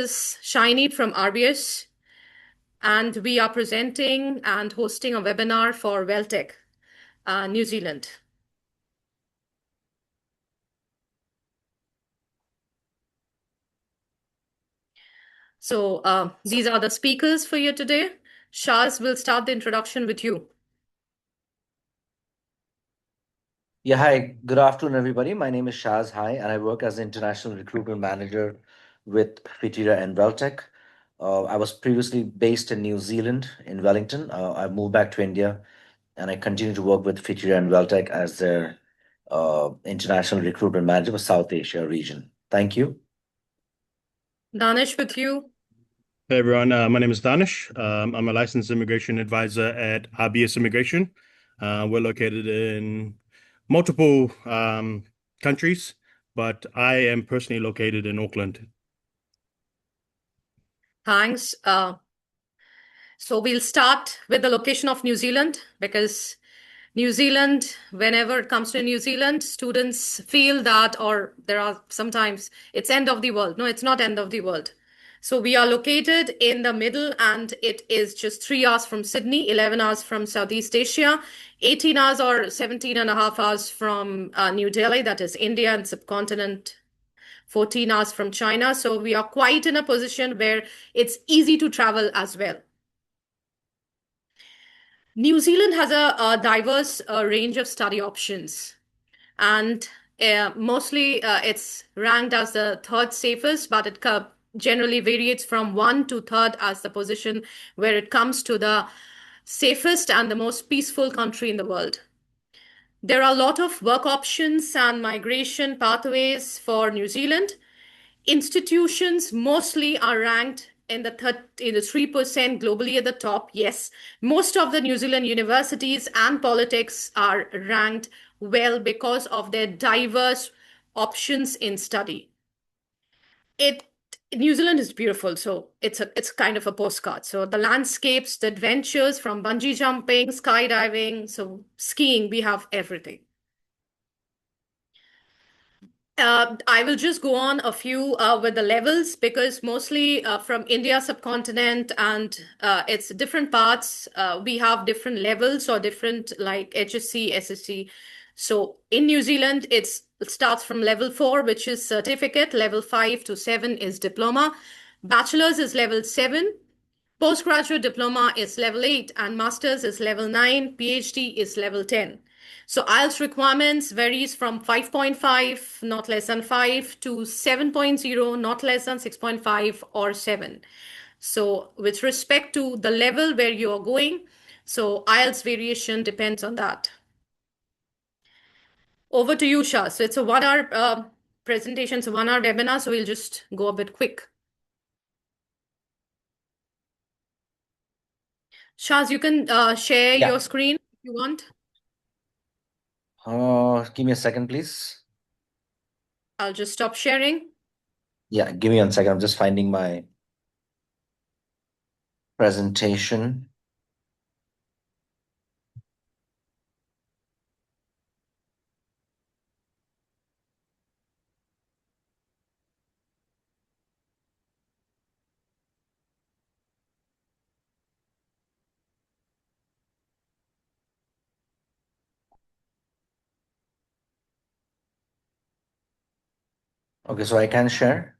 is Shiny from RBS, and we are presenting and hosting a webinar for WelTec, New Zealand. So these are the speakers for you today. Shaz will start the introduction with you. Yeah, hi. Good afternoon, everybody. My name is Shaz. Hi, and I work as an international recruitment manager with Whitireia and WelTec. I was previously based in New Zealand, in Wellington. I moved back to India, and I continue to work with Whitireia and WelTec as their international recruitment manager for South Asia region. Thank you. Danish with you. Hey everyone, my name is Danish. I'm a licensed immigration advisor at RBS Immigration. We're located in multiple countries, but I am personally located in Auckland. Thanks. So we'll start with the location of New Zealand, because New Zealand, whenever it comes to New Zealand, students feel that, or there are sometimes it's end of the world. No, it's not end of the world. So we are located in the middle, and it is just 3 hours from Sydney, 11 hours from Southeast Asia, 18 hours or 17 and a half hours from New Delhi, that is India and subcontinent, 14 hours from China. So we are quite in a position where it's easy to travel as well. New Zealand has a diverse range of study options, and mostly it's ranked as the third safest, but it generally varies from one to third as the position where it comes to the safest and the most peaceful country in the world. There are a lot of work options and migration pathways for New Zealand. Institutions mostly are ranked in the 3% globally at the top. Yes, most of the New Zealand universities and politics are ranked well because of their diverse options in study. New Zealand is beautiful, so it's kind of a postcard. So the landscapes, the adventures, from bungee jumping, skydiving, so skiing, we have everything. I will just go on a few with the levels, because mostly from India subcontinent and its different parts, we have different levels or different, like HSC, SSC. So in New Zealand, it starts from level 4, which is certificate. Level 5 to 7 is diploma. Bachelor's is level 7. Postgraduate diploma is level 8, and master's is level 9. PhD is level 10. So IELTS requirements varies from 5.5, not less than 5, to 7.0, not less than 6.5 or 7. So with respect to the level where you are going, so IELTS variation depends on that. Over to you, Shah. So it's a 1 hour presentation, it's a 1 hour webinar, so we'll just go a bit quick. Shaz, you can share Yeah. your screen if you want. Give me a second, please. I'll just stop sharing. Yeah, give me 1 second. I'm just finding my presentation. Okay, so I can share?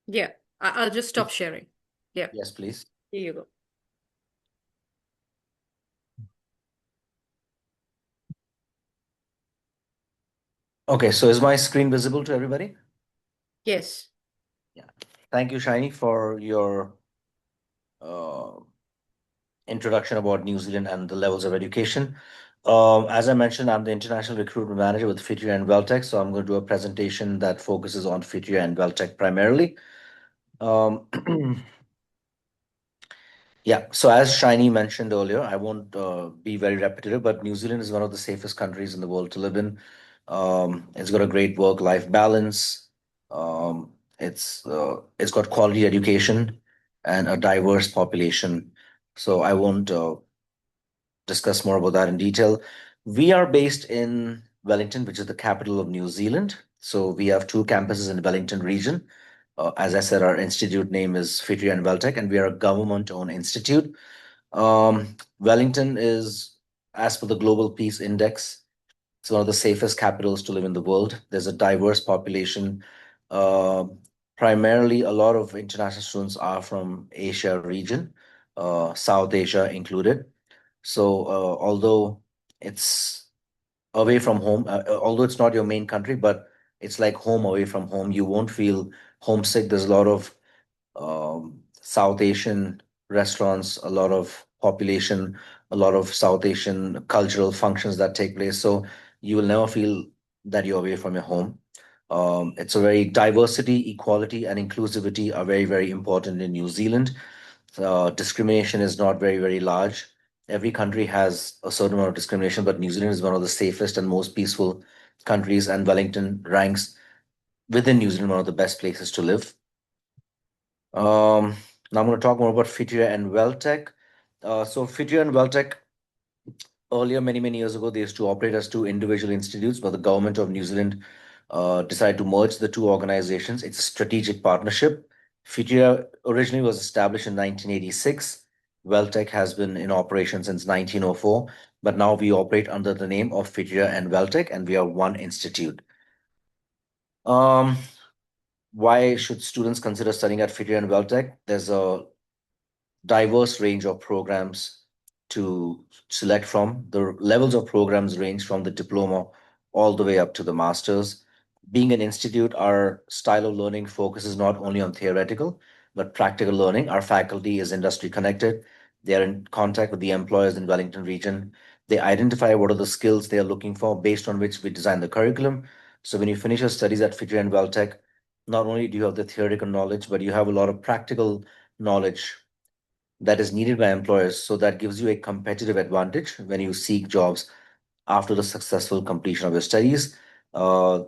Yeah, I'll just stop sharing. Yeah, Yes, please. here you go. Okay, so is my screen visible to everybody? Yes. Yeah. Thank you, Shiny, for your introduction about New Zealand and the levels of education. As I mentioned, I'm the international recruitment manager with Whitireia and WelTec, so I'm going to do a presentation that focuses on Whitireia and WelTec primarily. Yeah, so as Shiny mentioned earlier, I won't be very repetitive, but New Zealand is one of the safest countries in the world to live in. It's got a great work-life balance. It's got quality education and a diverse population. So I won't discuss more about that in detail. We are based in Wellington, which is the capital of New Zealand. So we have 2 campuses in the Wellington region. As I said, our institute name is Whitireia WelTec, and we are a government-owned institute. Wellington is, as per the Global Peace Index, it's one of the safest capitals to live in the world. There's a diverse population. Uh, Primarily, a lot of international students are from Asia region, South Asia included. So, although it's away from home, although it's not your main country, but it's like home away from home. You won't feel homesick. There's a lot of South Asian restaurants, a lot of population, a lot of South Asian cultural functions that take place. So you will never feel that you're away from your home. It's a very diversity, equality, and inclusivity are very, very important in New Zealand. Discrimination is not very, very large. Every country has a certain amount of discrimination, but New Zealand is one of the safest and most peaceful countries, and Wellington ranks within New Zealand one of the best places to live. Now I'm going to talk more about Whitireia and WelTec. So Whitireia and WelTec, earlier, many years ago, they used to operate as two individual institutes, but the government of New Zealand decided to merge the two organizations. It's a strategic partnership. Whitireia originally was established in 1986. WelTec has been in operation since 1904, but now we operate under the name of Whitireia and WelTec, and we are one institute. Um, why should students consider studying at Whitireia and WelTec? There's a diverse range of programs to select from. The levels of programs range from the diploma all the way up to the master's. Being an institute, our style of learning focuses not only on theoretical, but practical learning. Our faculty is industry connected. They are in contact with the employers in Wellington region. They identify what are the skills they are looking for, based on which we design the curriculum. So when you finish your studies at Whitireia and WelTec, not only do you have the theoretical knowledge, but you have a lot of practical knowledge that is needed by employers. So that gives you a competitive advantage when you seek jobs after the successful completion of your studies. Uh,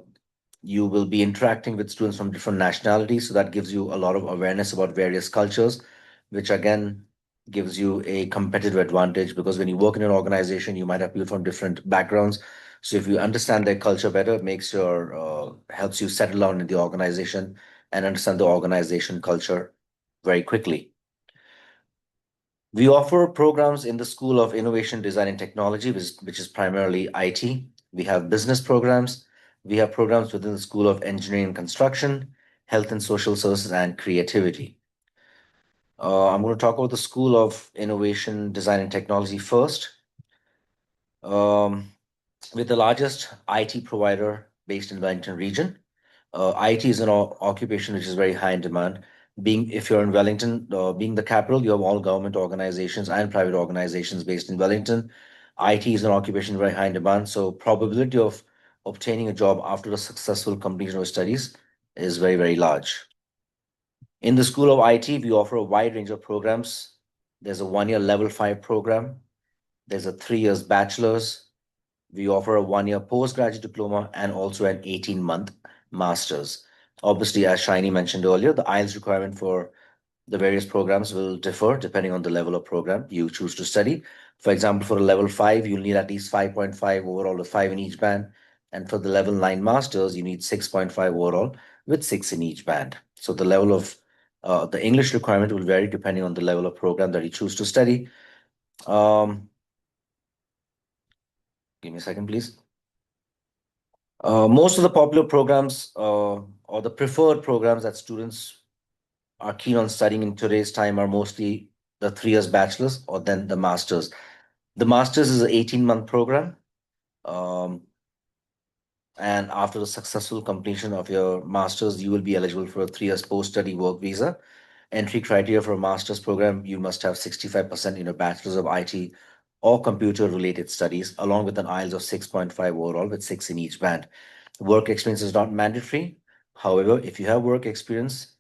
you will be interacting with students from different nationalities. So that gives you a lot of awareness about various cultures, which again gives you a competitive advantage, because when you work in an organization, you might have people from different backgrounds. So if you understand their culture better, it makes your helps you settle down in the organization and understand the organization culture very quickly. We offer programs in the School of Innovation, Design, and Technology, which is primarily IT. We have business programs. We have programs within the School of Engineering and Construction, Health and Social Services, and Creativity. I'm going to talk about the School of Innovation, Design, and Technology first. With the largest IT provider based in Wellington region. IT is an occupation which is very high in demand. If you're in Wellington, being the capital, you have all government organizations and private organizations based in Wellington. IT is an occupation very high in demand, so probability of obtaining a job after a successful completion of studies is very, very large. In the School of IT, we offer a wide range of programs. There's a 1-year level 5 program. There's a 3 years bachelor's. We offer a 1-year postgraduate diploma and also an 18-month master's. Obviously, as Shiny mentioned earlier, the IELTS requirement for the various programs will differ depending on the level of program you choose to study. For example, for a level 5, you'll need at least 5.5 overall with 5 in each band. And for the level 9 masters, you need 6.5 overall with 6 in each band. So the level of the English requirement will vary depending on the level of program that you choose to study. Give me a second, please. Most of the popular programs or the preferred programs that students are keen on studying in today's time are mostly the 3 years bachelor's or then the master's. The master's is an 18-month program. And after the successful completion of your master's, you will be eligible for a 3 years post-study work visa. Entry criteria for a master's program, you must have 65% in a bachelor's of IT or computer-related studies, along with an IELTS of 6.5 overall with 6 in each band. Work experience is not mandatory. However, if you have work experience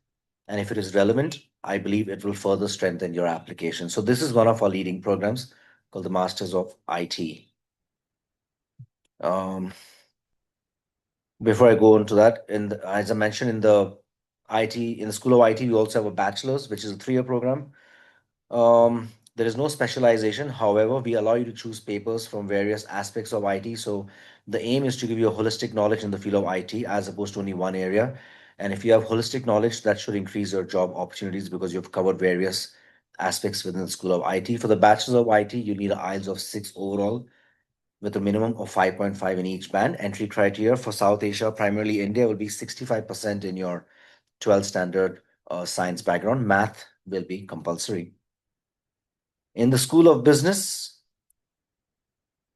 and if it is relevant, I believe it will further strengthen your application. So this is one of our leading programs called the Masters of IT. Before I go into that, as I mentioned, in the School of IT, we also have a bachelor's, which is a 3-year program. There is no specialization. However, we allow you to choose papers from various aspects of IT. So the aim is to give you a holistic knowledge in the field of IT as opposed to only one area. And if you have holistic knowledge, that should increase your job opportunities because you've covered various aspects within the School of IT. For the Bachelor of IT, you need an IELTS of 6 overall with a minimum of 5.5 in each band. Entry criteria for South Asia, primarily India, will be 65% in your 12th standard science background. Math will be compulsory. In the School of Business,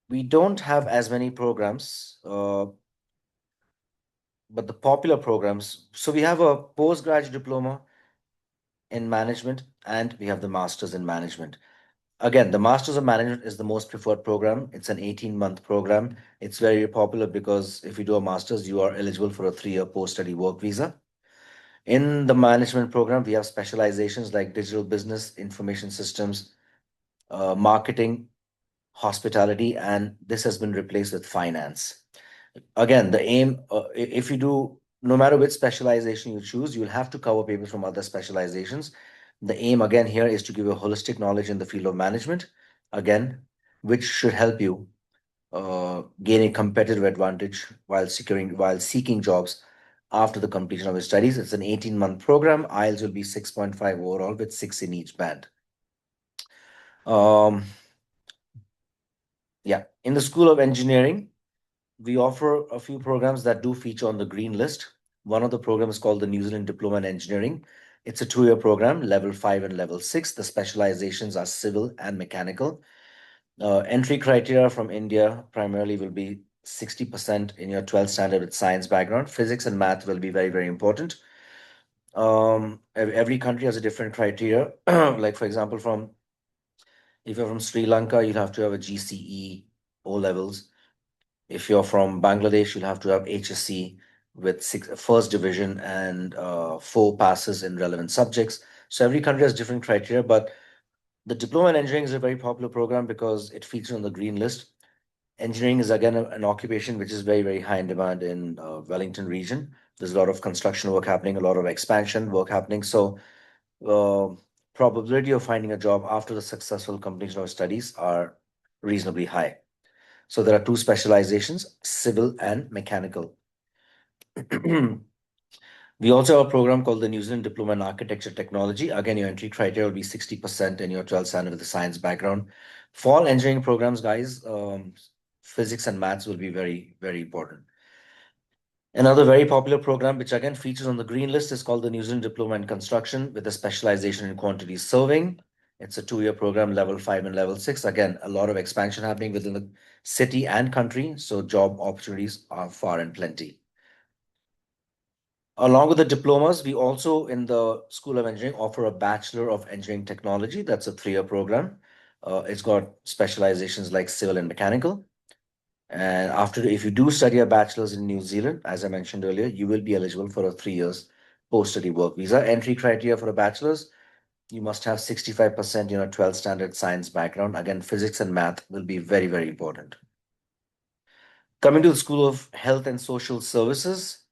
we don't have as many programs, but the popular programs. So we have a postgraduate diploma in management and we have the master's in management. Again, the Masters of Management is the most preferred program. It's an 18-month program. It's very popular because if you do a master's, you are eligible for a 3-year post-study work visa. In the management program, we have specializations like digital business, information systems, marketing, hospitality, and this has been replaced with finance. Again, the aim, if you do, no matter which specialization you choose, you'll have to cover papers from other specializations. The aim again here is to give you a holistic knowledge in the field of management, again, which should help you gain a competitive advantage while seeking jobs after the completion of your studies. It's an 18-month program. IELTS will be 6.5 overall with 6 in each band. Yeah, in the School of Engineering, we offer a few programs that do feature on the green list. One of the programs is called the New Zealand Diploma in Engineering. It's a 2-year program, level 5 and level 6. The specializations are civil and mechanical. Entry criteria from India primarily will be 60% in your 12th standard with science background. Physics and math will be very, very important. Every country has a different criteria. Like, for example, if you're from Sri Lanka, you'll have to have a GCE O levels. If you're from Bangladesh, you'll have to have HSC with first division and 4 passes in relevant subjects. So every country has different criteria, but the Diploma in Engineering is a very popular program because it features on the green list. Engineering is again an occupation which is very, very high in demand in Wellington region. There's a lot of construction work happening, a lot of expansion work happening. So probability of finding a job after the successful completion of studies are reasonably high. So there are 2 specializations, civil and mechanical. We also have a program called the New Zealand Diploma in Architecture Technology. Again, your entry criteria will be 60% in your 12th standard with a science background. For all engineering programs, guys, physics and maths will be very, very important. Another very popular program, which again features on the green list, is called the New Zealand Diploma in Construction with a specialization in quantity surveying. It's a 2-year program, level 5 and level 6. Again, a lot of expansion happening within the city and country, so job opportunities are far and plenty. Along with the diplomas, we also in the School of Engineering offer a Bachelor of Engineering Technology. That's a 3-year program. It's got specializations like civil and mechanical. And if you do study a bachelor's in New Zealand, as I mentioned earlier, you will be eligible for a 3 years post-study work visa. Entry criteria for a bachelor's, you must have 65% 12th standard science background. Again, physics and math will be very, very important. Coming to the School of Health and Social Services,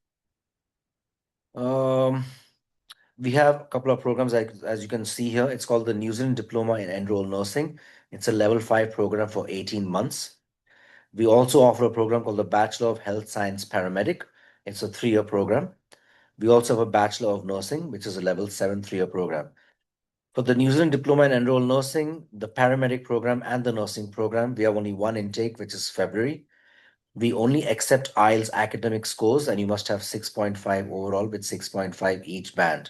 we have a couple of programs, as you can see here. It's called the New Zealand Diploma in Enrolled Nursing. It's a level 5 program for 18 months. We also offer a program called the Bachelor of Health Science Paramedic. It's a 3-year program. We also have a Bachelor of Nursing, which is a level 7 3-year program. For the New Zealand Diploma in Enrolled Nursing, the paramedic program and the nursing program, we have only one intake, which is February. We only accept IELTS academic scores, and you must have 6.5 overall with 6.5 each band.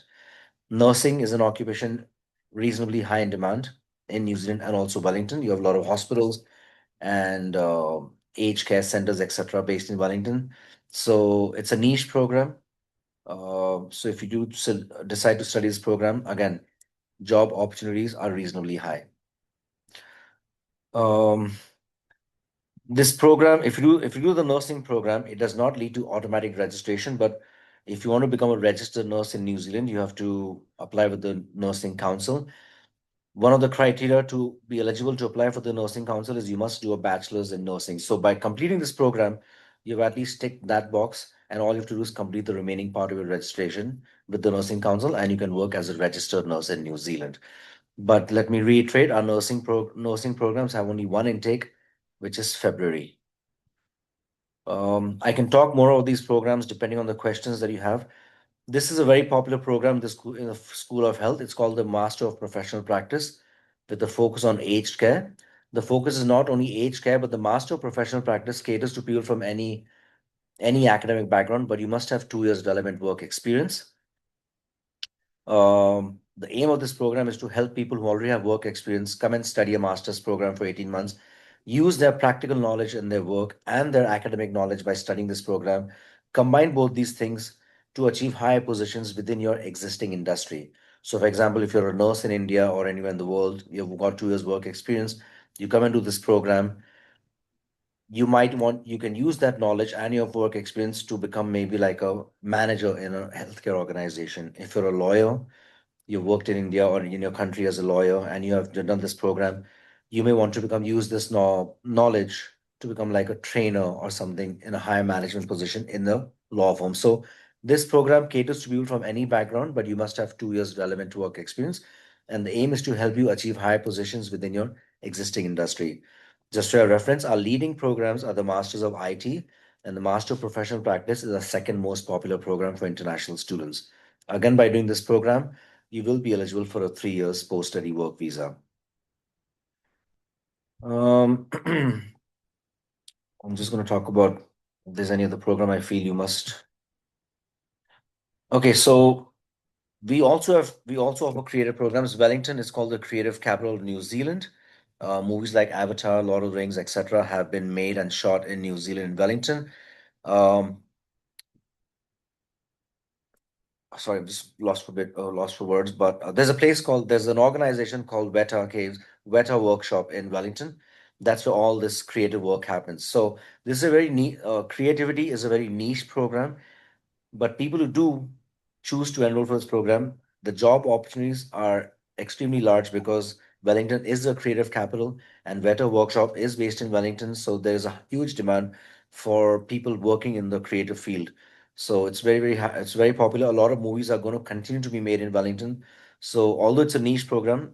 Nursing is an occupation reasonably high in demand in New Zealand and also Wellington. You have a lot of hospitals and aged care centers, etc., based in Wellington. So it's a niche program. So if you do decide to study this program, again, job opportunities are reasonably high. This program, if you do the nursing program, it does not lead to automatic registration, but if you want to become a registered nurse in New Zealand, you have to apply with the Nursing Council. One of the criteria to be eligible to apply for the Nursing Council is you must do a bachelor's in nursing. So by completing this program, you've at least ticked that box, and all you have to do is complete the remaining part of your registration with the Nursing Council, and you can work as a registered nurse in New Zealand. But let me reiterate, our nursing programs have only one intake, which is February. I can talk more about these programs depending on the questions that you have. This is a very popular program in the School of Health. It's called the Master of Professional Practice with the focus on aged care. The focus is not only aged care, but the Master of Professional Practice caters to people from any academic background, but you must have 2 years relevant work experience. The aim of this program is to help people who already have work experience come and study a master's program for 18 months, use their practical knowledge in their work and their academic knowledge by studying this program, combine both these things to achieve higher positions within your existing industry. So, for example, if you're a nurse in India or anywhere in the world, you've got 2 years work experience, you come and do this program, you can use that knowledge and your work experience to become maybe like a manager in a healthcare organization. If you're a lawyer, you worked in India or in your country as a lawyer and you have done this program, you may want to use this knowledge to become like a trainer or something in a higher management position in the law firm. So this program caters to people from any background, but you must have 2 years relevant work experience. And the aim is to help you achieve higher positions within your existing industry. Just for your reference, our leading programs are the Masters of IT and the Master of Professional Practice is the second most popular program for international students. Again, by doing this program, you will be eligible for a 3 years post-study work visa. I'm just going to talk about if there's any other program I feel you must. Okay, so we also offer creative programs. Wellington is called the creative capital of New Zealand. Movies like Avatar, Lord of the Rings, etc., have been made and shot in New Zealand and Wellington. Um, Sorry, I'm just lost for words, but there's an organization called Weta Workshop in Wellington. That's where all this creative work happens. So this is a very neat, creativity is a very niche program, but people who do choose to enroll for this program, the job opportunities are extremely large because Wellington is the creative capital and Weta Workshop is based in Wellington. So there's a huge demand for people working in the creative field. So it's very popular. A lot of movies are going to continue to be made in Wellington. So although it's a niche program,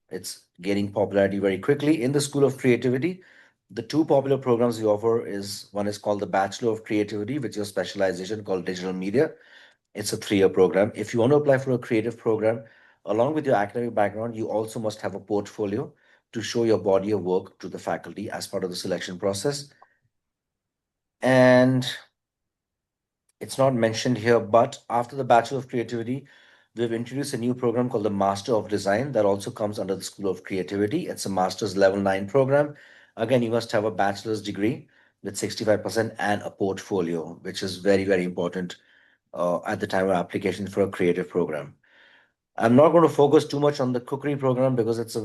it's gaining popularity very quickly. In the School of Creativity, the two popular programs we offer is one is called the Bachelor of Creativity, which is a specialization called digital media. It's a 3 year program. If you want to apply for a creative program, along with your academic background, you also must have a portfolio to show your body of work to the faculty as part of the selection process. And it's not mentioned here, but after the Bachelor of Creativity, we've introduced a new program called the Master of Design that also comes under the School of Creativity. It's a master's level 9 program. Again, you must have a bachelor's degree with 65% and a portfolio, which is very, very important at the time of application for a creative program. I'm not going to focus too much on the cookery program because it's a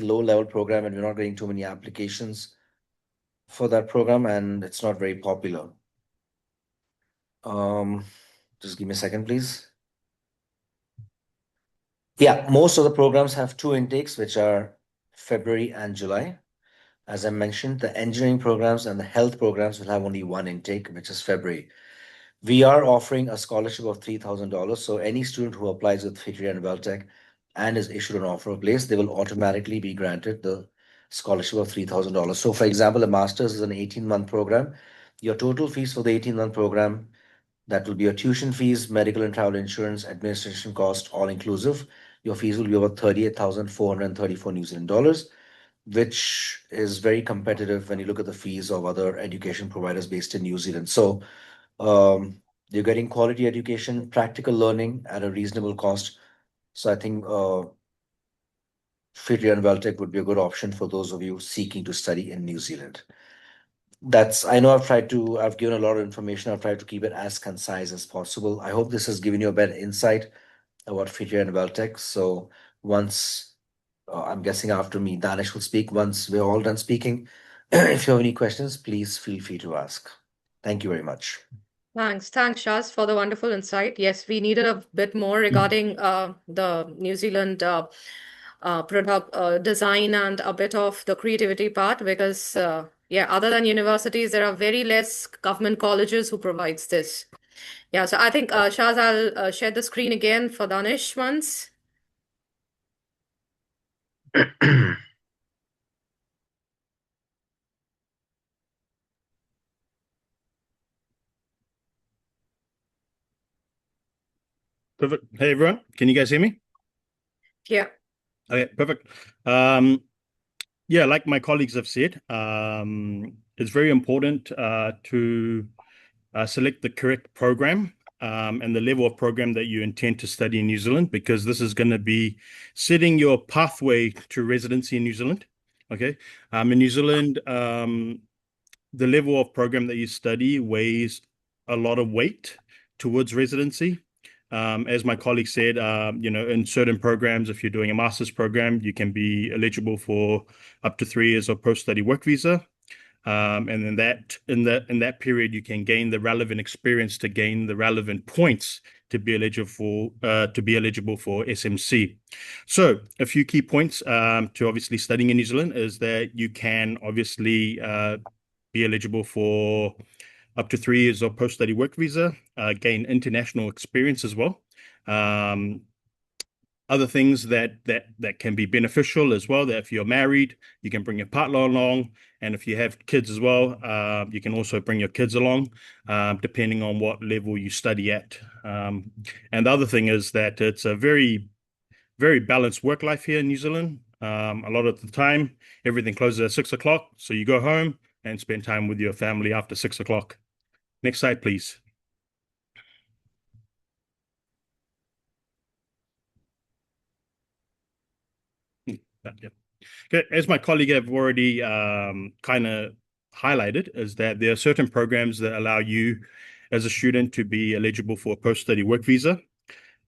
low level program and we're not getting too many applications for that program and it's not very popular. Um, just give me a second, please. Yeah, most of the programs have two intakes, which are February and July. As I mentioned, the engineering programs and the health programs will have only one intake, which is February. We are offering a scholarship of $3,000. So any student who applies with Whitireia and WelTec and is issued an offer of place, they will automatically be granted the scholarship of $3,000. So for example, a master's is an 18-month program. Your total fees for the 18-month program, that will be your tuition fees, medical and travel insurance, administration cost, all inclusive. Your fees will be about 38,434 New Zealand dollars, which is very competitive when you look at the fees of other education providers based in New Zealand. So you're getting quality education, practical learning at a reasonable cost. So I think Fitri and Weltec would be a good option for those of you seeking to study in New Zealand. I know I've given a lot of information. I've tried to keep it as concise as possible. I hope this has given you a better insight about Fitri and Weltec. So once, I'm guessing after me, Danish will speak. Once we're all done speaking, if you have any questions, please feel free to ask. Thank you very much. Thanks, Shaz, for the wonderful insight. Yes, we needed a bit more regarding the New Zealand product design and a bit of the creativity part because, yeah, other than universities, there are very less government colleges who provides this. Yeah, so I think, Shaz, I'll share the screen again for Danish once. Perfect. Hey, everyone. Can you guys hear me? Yeah. Okay, perfect. Yeah, like my colleagues have said, it's very important to select the correct program and the level of program that you intend to study in New Zealand, because this is going to be setting your pathway to residency in New Zealand. Okay. In New Zealand, the level of program that you study weighs a lot of weight towards residency. As my colleague said, in certain programs, if you're doing a master's program, you can be eligible for up to 3 years of post-study work visa. And then in that period, you can gain the relevant experience to gain the relevant points to be eligible for SMC. So a few key points to obviously studying in New Zealand is that you can obviously be eligible for up to 3 years of post-study work visa, gain international experience as well. Other things that can be beneficial as well, that if you're married, you can bring your partner along, and if you have kids as well, you can also bring your kids along, depending on what level you study at. And the other thing is that it's a very, very balanced work life here in New Zealand. A lot of the time, everything closes at 6 o'clock, so you go home and spend time with your family after 6 o'clock. Next slide, please. Yeah. Okay. As my colleague have already kind of highlighted, is that there are certain programs that allow you as a student to be eligible for a post-study work visa.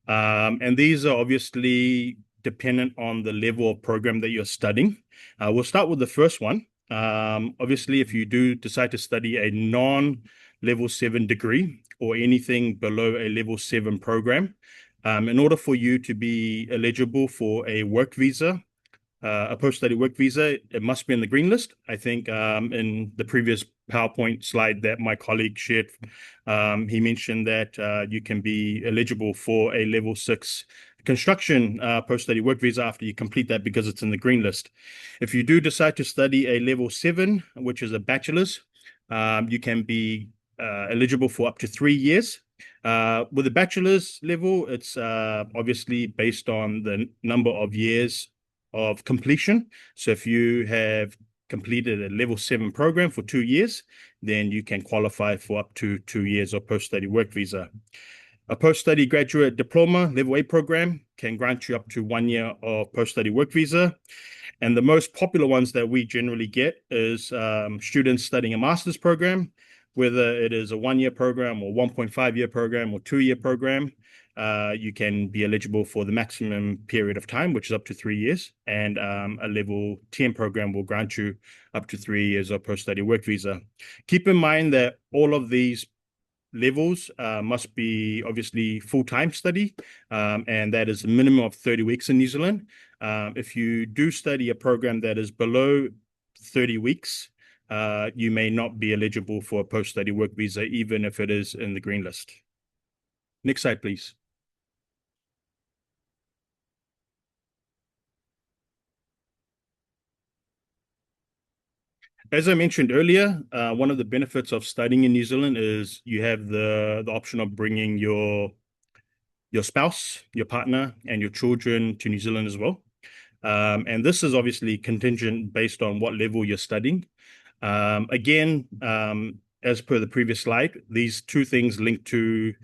And these are obviously dependent on the level of program that you're studying. We'll start with the first one. Obviously, if you do decide to study a non-level 7 degree or anything below a level 7 program, in order for you to be eligible for a work visa, a post-study work visa, it must be in the green list. I think in the previous PowerPoint slide that my colleague shared, he mentioned that you can be eligible for a level 6 construction post-study work visa after you complete that, because it's in the green list. If you do decide to study a level 7, which is a bachelor's, you can be eligible for up to 3 years. With the bachelor's level, it's obviously based on the number of years of completion. So if you have completed a level 7 program for 2 years, then you can qualify for up to 2 years of post-study work visa. A post-study graduate diploma level 8 program can grant you up to 1 year of post-study work visa. And the most popular ones that we generally get is students studying a master's program, whether it is a 1-year program or 1.5-year program or 2-year program. You can be eligible for the maximum period of time, which is up to 3 years, and a level 10 program will grant you up to 3 years of post-study work visa. Keep in mind that all of these levels must be obviously full-time study, and that is a minimum of 30 weeks in New Zealand. If you do study a program that is below 30 weeks, you may not be eligible for a post-study work visa, even if it is in the green list. Next slide, please. As I mentioned earlier, one of the benefits of studying in New Zealand is you have the option of bringing your spouse, your partner, and your children to New Zealand as well. And this is obviously contingent based on what level you're studying. Again, as per the previous slide, these two things link to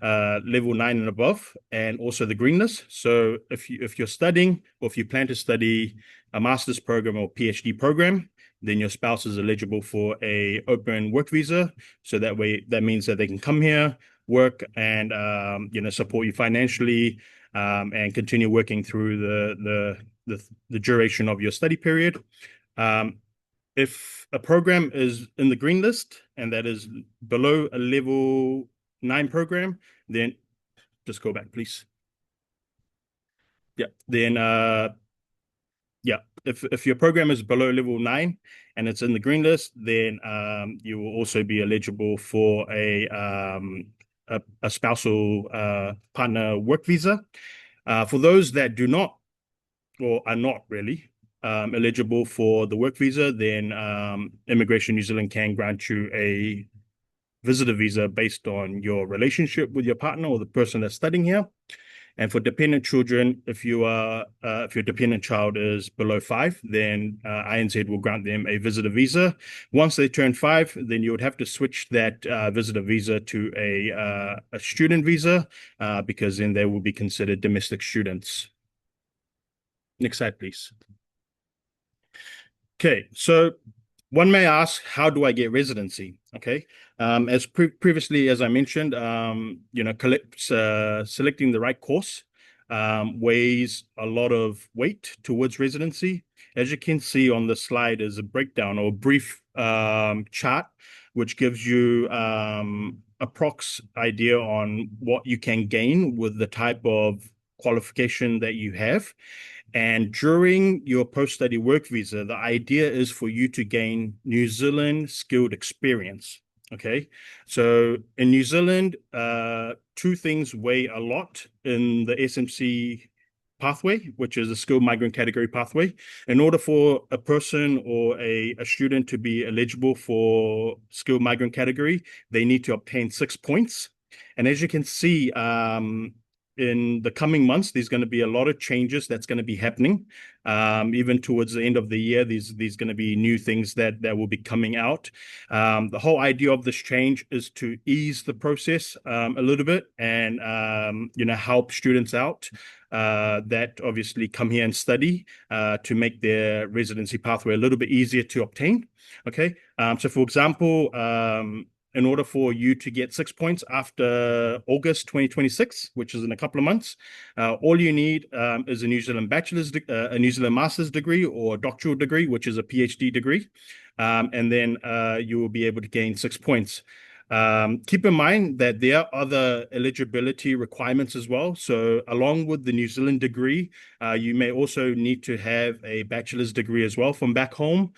level 9 and above, and also the green list. So if you're studying, or if you plan to study a master's program or PhD program, then your spouse is eligible for a open work visa. So that means that they can come here, work, and support you financially, and continue working through the duration of your study period. If a program is in the green list and that is below a level 9 program, then just go back, please. Yeah. Then if your program is below level 9 and it's in the green list, then you will also be eligible for a spousal partner work visa. For those that do not, or are not really eligible for the work visa, then Immigration New Zealand can grant you a visitor visa based on your relationship with your partner or the person that's studying here. And for dependent children, if your dependent child is below 5, then INZ will grant them a visitor visa. Once they turn 5, then you would have to switch that visitor visa to a student visa because then they will be considered domestic students. Next slide, please. Okay, so one may ask, how do I get residency? Okay, as previously, as I mentioned, selecting the right course weighs a lot of weight towards residency. As you can see on the slide is a breakdown or a brief chart, which gives you approx idea on what you can gain with the type of qualification that you have. And during your post-study work visa, the idea is for you to gain New Zealand skilled experience. Okay, so in New Zealand, two things weigh a lot in the SMC pathway, which is a skilled migrant category pathway. In order for a person or a student to be eligible for skilled migrant category, they need to obtain 6 points. And as you can see, in the coming months, there's going to be a lot of changes that's going to be happening. Even towards the end of the year, there's going to be new things that will be coming out. The whole idea of this change is to ease the process a little bit and help students out that obviously come here and study to make their residency pathway a little bit easier to obtain. Okay, so for example, in order for you to get 6 points after August 2026, which is in a couple of months, all you need is a New Zealand a New Zealand master's degree or doctoral degree, which is a PhD degree. And then you will be able to gain 6 points. Keep in mind that there are other eligibility requirements as well. So along with the New Zealand degree, you may also need to have a bachelor's degree as well from back home.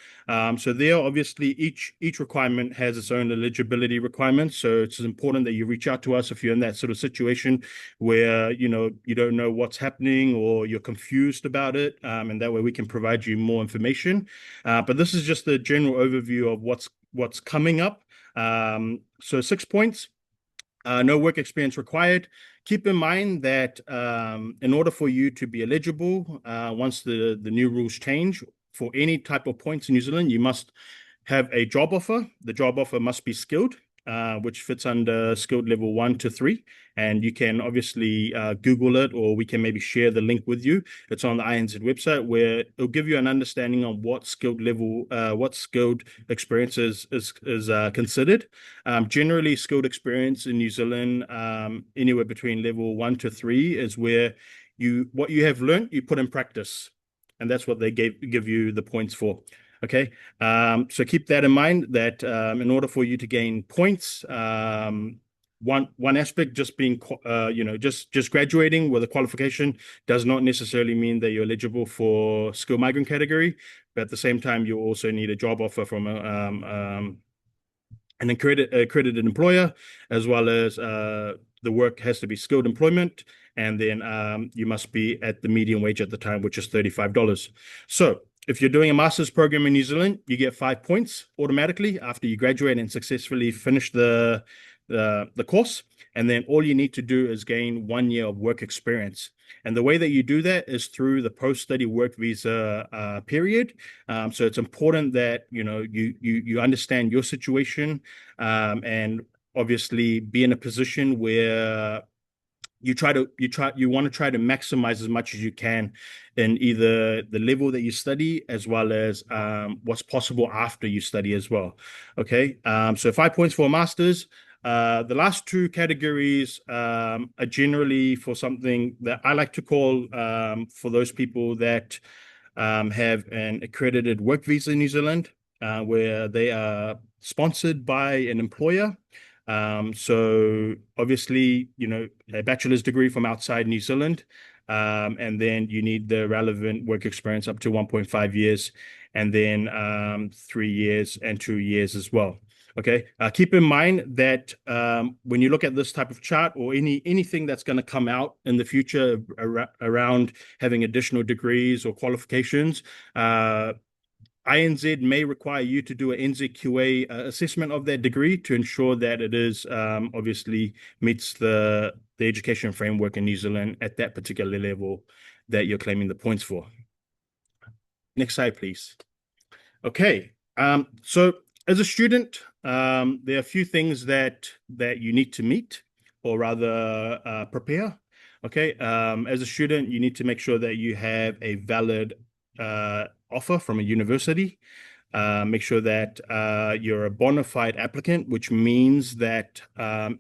So there, obviously, each requirement has its own eligibility requirements. So it's important that you reach out to us if you're in that sort of situation where, you don't know what's happening or you're confused about it. And that way we can provide you more information. But this is just a general overview of what's coming up. So 6 points, no work experience required. Keep in mind that in order for you to be eligible, once the new rules change, for any type of points in New Zealand, you must have a job offer. The job offer must be skilled, which fits under skilled level 1 to 3. And you can obviously Google it, or we can maybe share the link with you. It's on the INZ website, where it'll give you an understanding on what skilled level, what skilled experience is considered. Generally, skilled experience in New Zealand, anywhere between level 1 to 3, is where what you have learned, you put in practice. And that's what they give you the points for. Okay, so keep that in mind that in order for you to gain points, one aspect, just being just graduating with a qualification does not necessarily mean that you're eligible for skilled migrant category. But at the same time, you also need a job offer from an accredited employer, as well as the work has to be skilled employment, and then you must be at the median wage at the time, which is $35. So if you're doing a master's program in New Zealand, you get 5 points automatically after you graduate and successfully finish the course. And then all you need to do is gain 1 year of work experience. And the way that you do that is through the post-study work visa period. So it's important that you understand your situation and obviously be in a position where you want to try to maximize as much as you can in either the level that you study as well as what's possible after you study as well. Okay, so 5 points for a master's. The last two categories are generally for something that I like to call for those people that have an accredited work visa in New Zealand, where they are sponsored by an employer. So obviously, a bachelor's degree from outside New Zealand, and then you need the relevant work experience up to 1.5 years, and then 3 years and 2 years as well. Okay. Keep in mind that when you look at this type of chart or anything that's going to come out in the future around having additional degrees or qualifications, INZ may require you to do an NZQA assessment of that degree to ensure that it is obviously meets the education framework in New Zealand at that particular level that you're claiming the points for. Next slide, please. Okay, so as a student, there are a few things that you need to meet, or rather prepare. Okay, as a student, you need to make sure that you have a valid offer from a university. Make sure that you're a bona fide applicant, which means that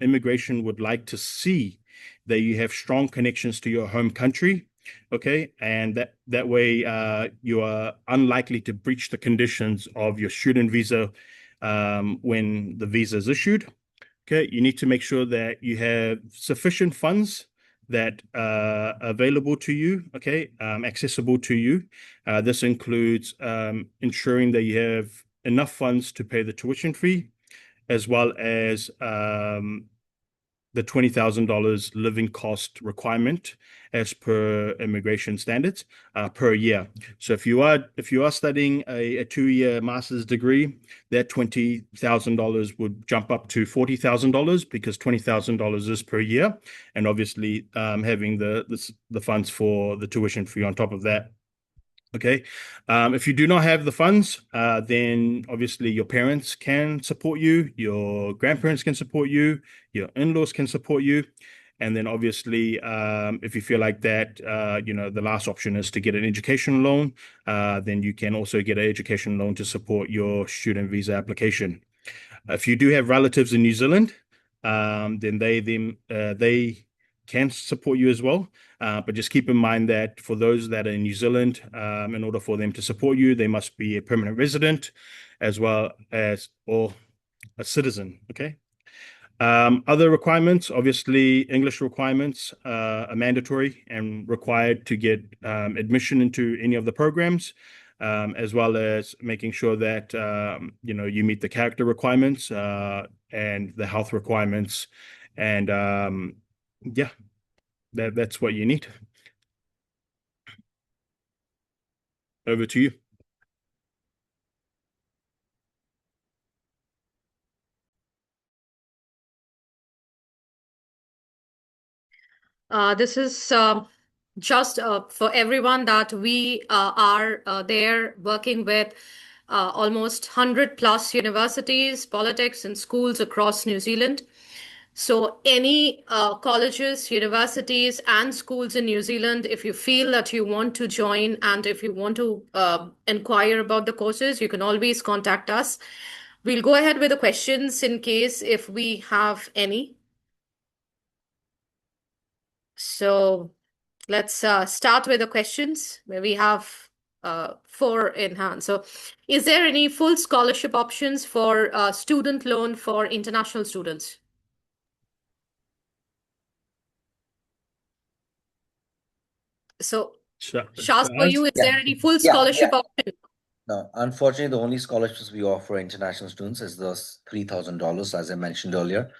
immigration would like to see that you have strong connections to your home country. Okay, and that way you are unlikely to breach the conditions of your student visa when the visa is issued. Okay, you need to make sure that you have sufficient funds that are available to you, okay, accessible to you. This includes ensuring that you have enough funds to pay the tuition fee, as well as the $20,000 living cost requirement as per immigration standards per year. So if you are studying a 2-year master's degree, that $20,000 would jump up to $40,000 because $20,000 is per year, and obviously having the funds for the tuition fee on top of that. Okay, if you do not have the funds, then obviously your parents can support you, your grandparents can support you, your in-laws can support you. And then obviously, if you feel like that, the last option is to get an education loan, then you can also get an education loan to support your student visa application. If you do have relatives in New Zealand, then they can support you as well. But just keep in mind that for those that are in New Zealand, in order for them to support you, they must be a permanent resident as well as or a citizen. Okay. Other requirements, obviously, English requirements are mandatory and required to get admission into any of the programs, as well as making sure that you meet the character requirements and the health requirements, and yeah, that's what you need. Over to you. This is just for everyone that we are there working with almost 100 plus universities, politics, and schools across New Zealand. So any colleges, universities, and schools in New Zealand, if you feel that you want to join and if you want to inquire about the courses, you can always contact us. We'll go ahead with the questions in case if we have any. So let's start with the questions where we have 4 in hand. So is there any full scholarship options for student loan for international students? So Shaz, for you, is there any full scholarship option? No, unfortunately, the only scholarships we offer international students is the $3,000, as I mentioned earlier.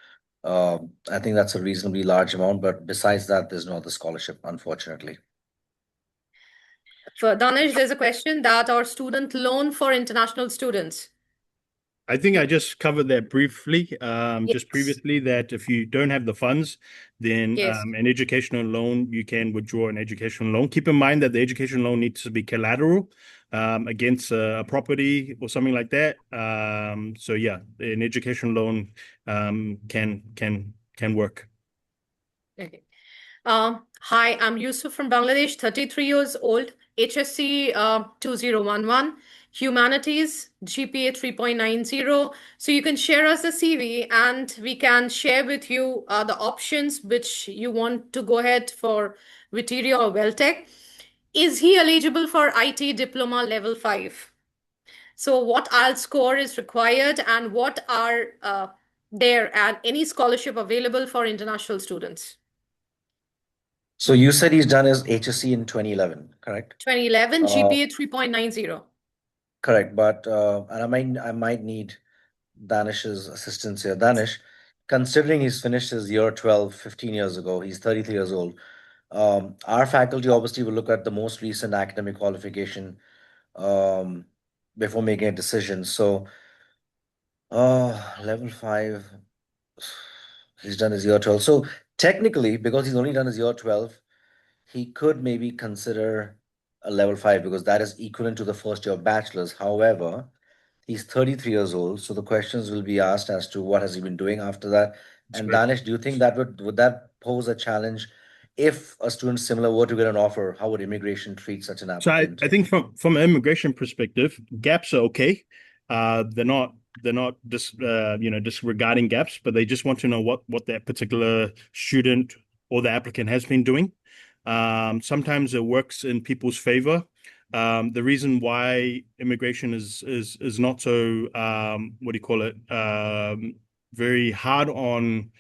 I think that's a reasonably large amount, but besides that, there's no other scholarship, unfortunately. For Danish, there's a question that our student loan for international students. I think I just covered that briefly, Yes. just previously, that if you don't have the funds, then Yes. an educational loan, you can withdraw an educational loan. Keep in mind that the education loan needs to be collateral against a property or something like that. So yeah, an education loan can work. Okay. Hi, I'm Yusuf from Bangladesh, 33 years old, HSC 2011, Humanities, GPA 3.90. So you can share us the CV and we can share with you the options which you want to go ahead for Whitireia or WelTec. Is he eligible for IT diploma level 5? So what IELTS score is required and what are there and any scholarship available for international students? So you said he's done his HSC in 2011, correct? 2011, GPA 3.90. Correct, but and I might need Danish's assistance here. Danish, considering he's finished his year 12 15 years ago, he's 33 years old. Our faculty obviously will look at the most recent academic qualification, before making a decision. So, level 5, he's done his year 12. So technically, because he's only done his year 12, he could maybe consider a level 5 because that is equivalent to the first year of bachelor's. However, he's 33 years old, so the questions will be asked as to what has he been doing after that. That's And correct. Danish, do you think that would that pose a challenge if a student similar were to get an offer? How would immigration treat such an So applicant? I think from an immigration perspective, gaps are okay. They're not disregarding gaps, but they just want to know what that particular student or the applicant has been doing. Sometimes it works in people's favor. The reason why immigration is not so what do you call it, very hard on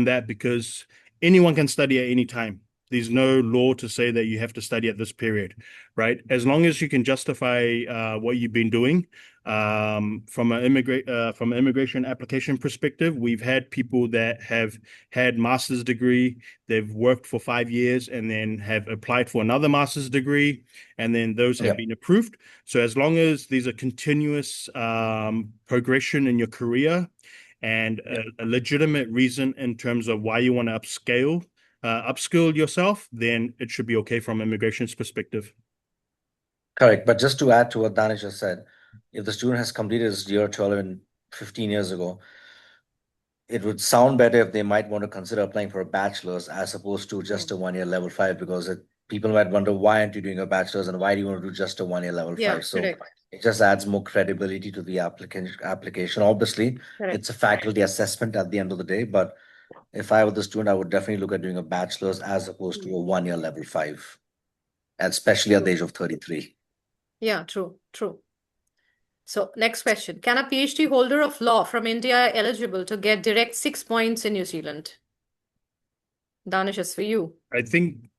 that, because anyone can study at any time. There's no law to say that you have to study at this period, right? As long as you can justify what you've been doing. From an immigration application perspective, we've had people that have had master's degree, they've worked for 5 years and then have applied for another master's degree, and then those have Yep. been approved. So as long as there's a continuous progression in your career and a legitimate reason in terms of why you want to upskill yourself, then it should be okay from immigration's perspective. Correct. But just to add to what Danish has said, if the student has completed his year 12 in 15 years ago, it would sound better if they might want to consider applying for a bachelor's as opposed to just a 1-year level 5, because people might wonder, why aren't you doing a bachelor's and why do you want to do just a 1-year level 5? So correct. it just adds more credibility to the application. Obviously, Correct. it's a faculty assessment at the end of the day, but if I were the student, I would definitely look at doing a bachelor's as opposed to a 1-year level 5, especially at the age of 33. Yeah, true. So next question. Can a PhD holder of law from India eligible to get direct 6 points in New Zealand? Danish is for you. I think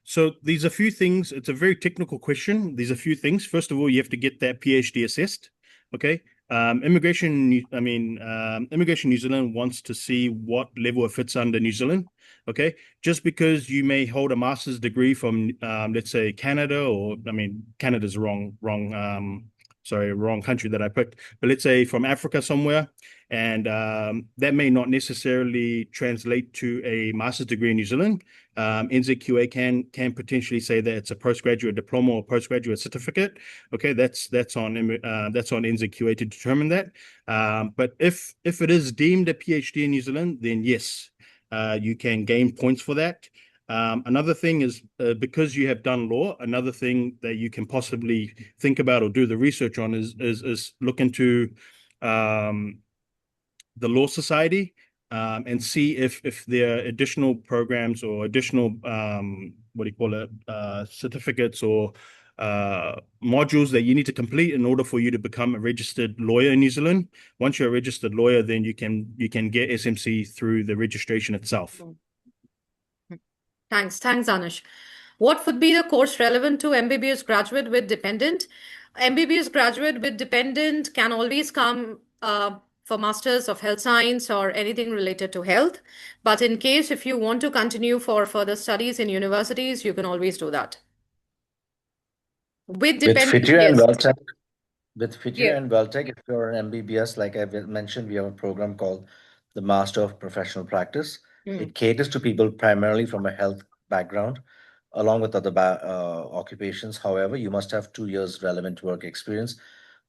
so there's a few things. It's a very technical question. There's a few things. First of all, you have to get that PhD assessed. Okay. Immigration New Zealand wants to see what level it fits under New Zealand. Okay. Just because you may hold a master's degree from let's say Canada, or Canada's wrong country that I picked, but let's say from Africa somewhere, and that may not necessarily translate to a master's degree in New Zealand. NZQA can potentially say that it's a postgraduate diploma or postgraduate certificate. Okay, that's on NZQA to determine that. But if it is deemed a PhD in New Zealand, then yes, you can gain points for that. Another thing is because you have done law, another thing that you can possibly think about or do the research on is look into the Law Society, and see if there are additional programs or additional certificates or modules that you need to complete in order for you to become a registered lawyer in New Zealand. Once you're a registered lawyer, then you can get SMC through the registration itself. Thanks, Anish. What would be the course relevant to MBBS graduate with dependent? MBBS graduate with dependent can always come for Masters of Health Science or anything related to health. But in case if you want to continue for further studies in universities, you can always do that. With dependent, Whitireia and yes. WelTec, Yeah. and WelTec, if you're an MBBS, like I mentioned, we have a program called the Master of Professional Practice. It caters to people primarily from a health background, along with other occupations. However, you must have 2 years relevant work experience.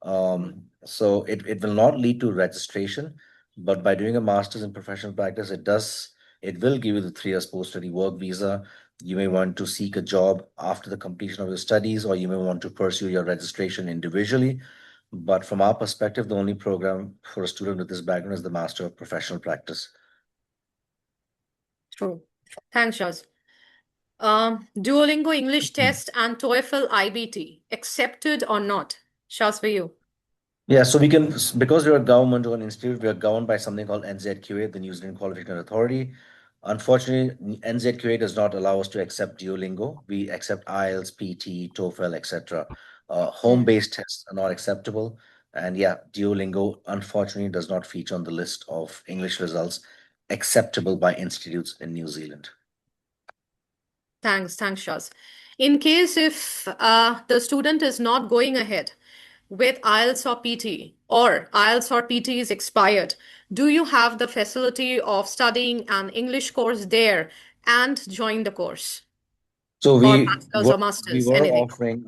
So it will not lead to registration, but by doing a master's in professional practice, it will give you the 3 years post-study work visa. You may want to seek a job after the completion of your studies, or you may want to pursue your registration individually. But from our perspective, the only program for a student with this background is the Master of Professional Practice. True. Thanks, Shaz. Duolingo English test and TOEFL IBT, accepted or not? Shaz, for you. Yeah, so we can, because we're a government-owned institute, we are governed by something called NZQA, the New Zealand Qualification Authority. Unfortunately, NZQA does not allow us to accept Duolingo. We accept IELTS, PT, TOEFL, etc. Home-based tests are not acceptable. And yeah, Duolingo, unfortunately, does not feature on the list of English results acceptable by institutes in New Zealand. Thanks, Shaz. In case if the student is not going ahead with IELTS or PT, or IELTS or PT is expired, do you have the facility of studying an English course there and join the course, So or we bachelor's were or we master's, were anything? offering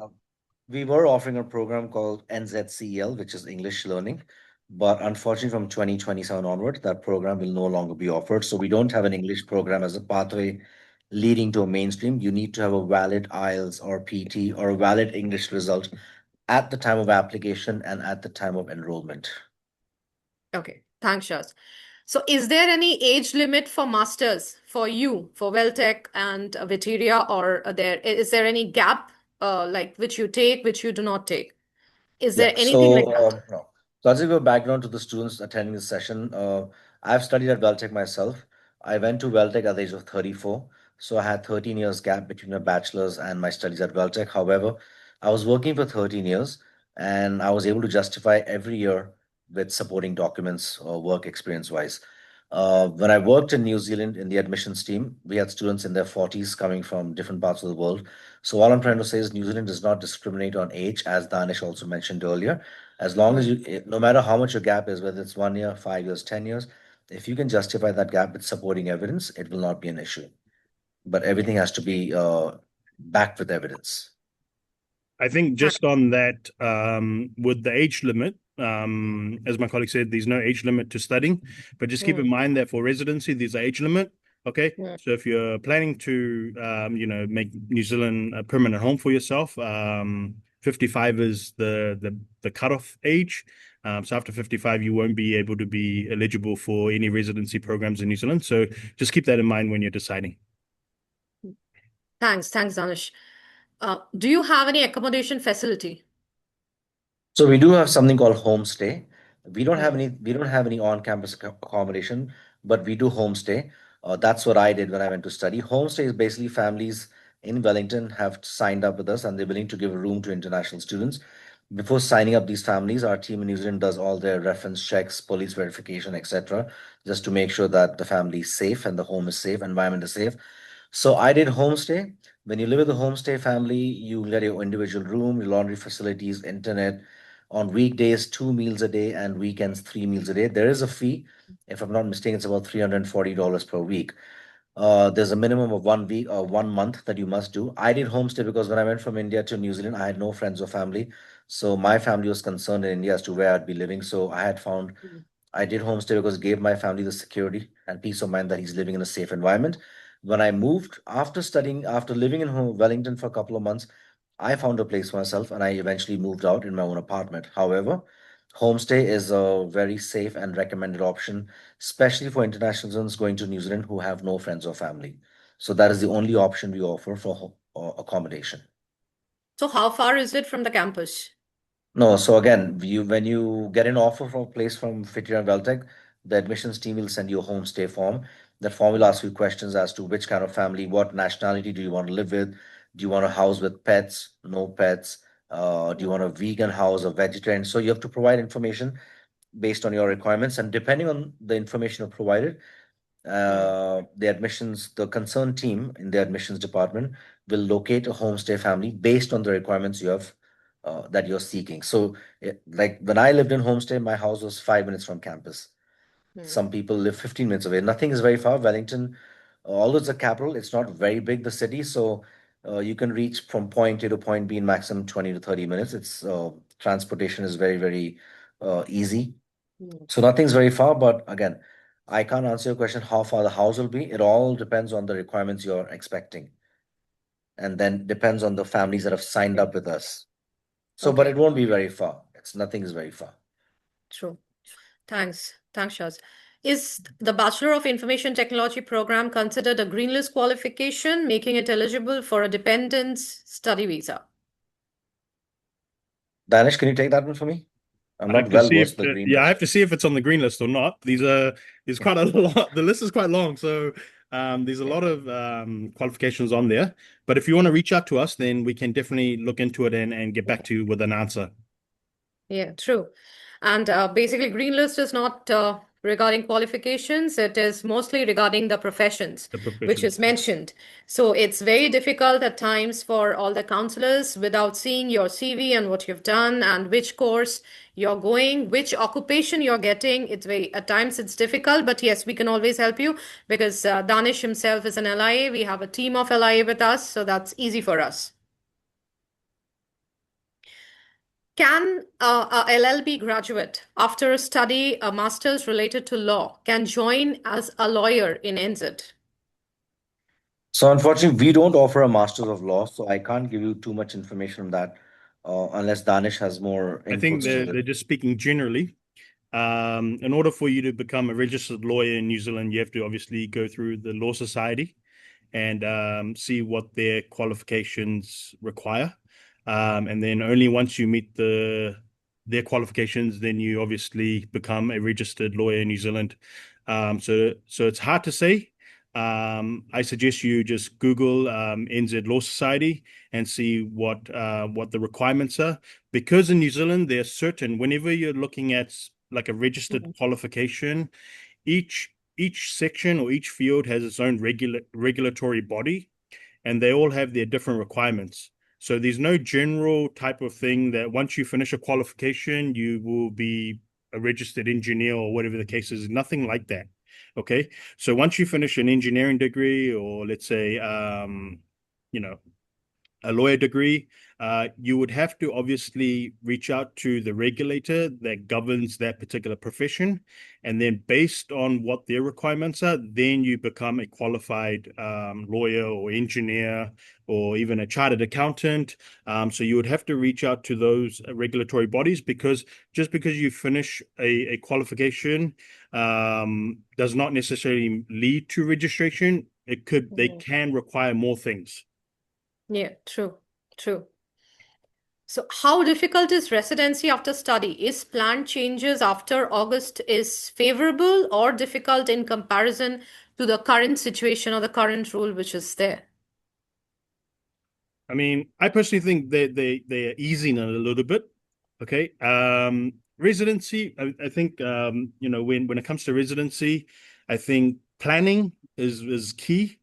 we were offering a program called NZCEL, which is English Learning, but unfortunately from 2027 onward, that program will no longer be offered. So we don't have an English program as a pathway leading to a mainstream. You need to have a valid IELTS or PT or a valid English result at the time of application and at the time of enrollment. Okay, thanks, Shaz. So is there any age limit for masters for you, for WelTec and Whitireia, or is there any gap like which you take, which you do not take? Is Yeah, there anything like that? no. So I'll give you a background to the students attending this session. I've studied at WelTec myself. I went to WelTec at the age of 34. So I had 13 years gap between my bachelor's and my studies at WelTec. However, I was working for 13 years and I was able to justify every year with supporting documents or work experience wise. When I worked in New Zealand in the admissions team, we had students in their 40s coming from different parts of the world. So all I'm trying to say is New Zealand does not discriminate on age, as Danish also mentioned earlier. As long as Hmm. no matter how much your gap is, whether it's 1 year, 5 years, 10 years, if you can justify that gap with supporting evidence, it will not be an issue. But everything has to be backed with evidence. I think just on that, with the age limit, as my colleague said, there's no age limit to studying, but just keep Hmm. in mind that for residency, there's an age limit. Okay, Hmm. so if you're planning to, make New Zealand a permanent home for yourself, 55 is the cutoff age. So after 55, you won't be able to be eligible for any residency programs in New Zealand. So just keep that in mind when you're deciding. Thanks, Danish. Do you have any accommodation facility? So we do have something called homestay. Hmm. We don't have any on-campus accommodation, but we do homestay. That's what I did when I went to study. Homestay is basically families in Wellington have signed up with us and they're willing to give a room to international students. Before signing up these families, our team in New Zealand does all their reference checks, police verification, etc., just to make sure that the family is safe and the home is safe, environment is safe. So I did homestay. When you live with a homestay family, you get your individual room, your laundry facilities, internet. On weekdays, 2 meals a day, and weekends, 3 meals a day. There is a fee. If I'm not mistaken, it's about $340 per week. There's a minimum of 1 week or 1 month that you must do. I did homestay because when I went from India to New Zealand, I had no friends or family. So my family was concerned in India as to where I'd be living. So I did homestay because it gave my family the security and peace of mind that he's living in a safe environment. When I moved after studying, after living in Wellington for a couple of months, I found a place for myself and I eventually moved out in my own apartment. However, homestay is a very safe and recommended option, especially for international students going to New Zealand who have no friends or family. So that is the only option we offer for accommodation. So how far is it from the campus? No, so again, when you get an offer from a place from Whitireia and WelTec, the admissions team will send you a homestay form. That form will ask you questions as to which kind of family, what nationality do you want to live with? Do you want a house with pets? No pets? Do you want a vegan house, a vegetarian? So you have to provide information based on your requirements, and depending on the information provided, Hmm. the concerned team in the admissions department will locate a homestay family based on the requirements you have that you're seeking. So, like when I lived in homestay, my house was 5 minutes from campus. Hmm. Some people live 15 minutes away. Nothing is very far. Wellington, although it's a capital, it's not very big, the city. So you can reach from point A to point B in maximum 20 to 30 minutes. It's transportation is very, very easy. Hmm. So nothing's very far, but again, I can't answer your question how far the house will be. It all depends on the requirements you're expecting, and then depends on the families that have signed Okay. up with us. So, but it Okay. won't be very far. It's nothing is very far. True. Thanks, Shaz. Is the Bachelor of Information Technology program considered a green list qualification, making it eligible for a dependence study visa? Danish, can you take that one for me? I'm I have not to well see versed if in the green I list. have to see if it's on the green list or not. There's quite a lot. The list is quite long, so there's a Yeah. lot of qualifications on there. But if you want to reach out to us, then we can definitely look into it and get back to you with an answer. Yeah, true. And basically, green list is not regarding qualifications. It is mostly regarding the professions, The which profession. is mentioned. So it's very difficult at times for all the counselors without seeing your CV and what you've done and which course you're going, which occupation you're getting. It's very, at times it's difficult, but yes, we can always help you because Danish himself is an LIA. We have a team of LIA with us, so that's easy for us. Can a LLB graduate, after study a master's related to law, can join as a lawyer in NZ? So unfortunately, we don't offer a Masters of Law, so I can't give you too much information on that, unless Danish has more I think inputs to they're it. just speaking generally. In order for you to become a registered lawyer in New Zealand, you have to obviously go through the Law Society and see what their qualifications require. And then only once you meet their qualifications, then you obviously become a registered lawyer in New Zealand. So it's hard to say. I suggest you just Google NZ Law Society and see what the requirements are. Because in New Zealand, they're certain, whenever you're looking at like a registered qualification, each section or each field has its own regulatory body, and they all have their different requirements. So there's no general type of thing that once you finish a qualification, you will be a registered engineer or whatever the case is. Nothing like that. Okay. So once you finish an engineering degree, or let's say, you know, a lawyer degree, you would have to obviously reach out to the regulator that governs that particular profession. And then based on what their requirements are, then you become a qualified lawyer or engineer or even a chartered accountant. So you would have to reach out to those regulatory bodies, because just because you finish a qualification does not necessarily lead to registration. They can require more things. Yeah, true, true. So how difficult is residency after study? Is planned changes after August is favorable or difficult in comparison to the current situation or the current rule which is there? I mean, I personally think they are easing it a little bit. Okay. Residency, I think when it comes to residency, I think planning is key.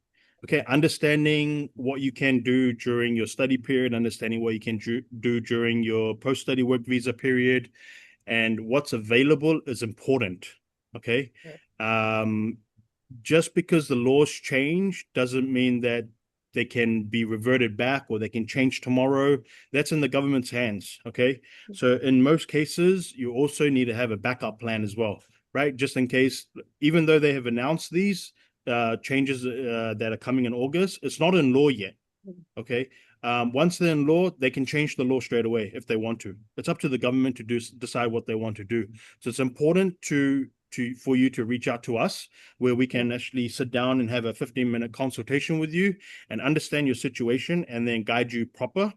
Okay, understanding what you can do during your study period, understanding what you can do during your post-study work visa period, and what's available is important. Okay. Just because the laws change doesn't mean that they can be reverted back or they can change tomorrow. That's in the government's hands. Okay. So in most cases, you also need to have a backup plan as well, right? Just in case, even though they have announced these changes that are coming in August, it's not in law yet. Okay. Once they're in law, they can change the law straight away if they want to. It's up to the government to decide what they want to do. So it's important for you to reach out to us, where we can actually sit down and have a 15-minute consultation with you and understand your situation and then guide you proper.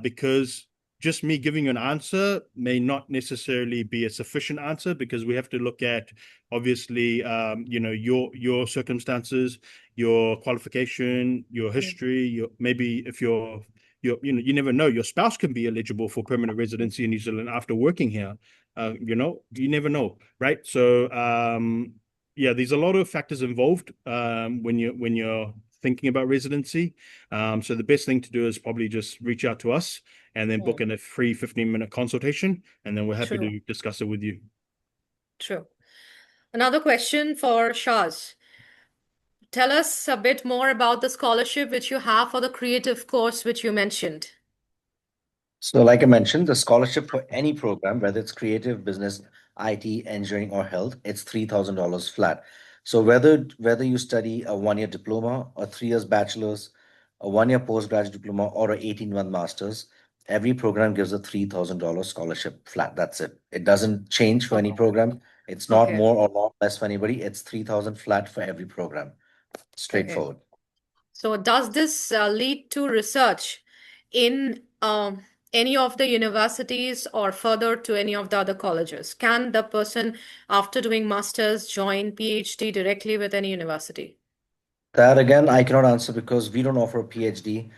Because just me giving you an answer may not necessarily be a sufficient answer, because we have to look at obviously your circumstances, your qualification, your history, maybe if you never know, your spouse can be eligible for permanent residency in New Zealand after working here. You never know, right? So yeah, there's a lot of factors involved when you're thinking about residency. So the best thing to do is probably just reach out to us and then book in a free 15-minute consultation, and then we're happy to discuss it with you. True. Another question for Shaz. Tell us a bit more about the scholarship which you have for the creative course which you mentioned. So, like I mentioned, the scholarship for any program, whether it's creative, business, IT, engineering, or health, it's $3,000 flat. So whether you study a 1-year diploma, a 3 years bachelor's, a 1-year postgraduate diploma, or a 18-month master's, every program gives a $3,000 scholarship flat. That's it. It doesn't change for any program. It's not Okay. more or not less for anybody. It's 3,000 flat for every program. Okay. Straightforward. So does this lead to research in any of the universities or further to any of the other colleges? Can the person, after doing masters, join PhD directly with any university? That again, I cannot answer because we don't offer a PhD.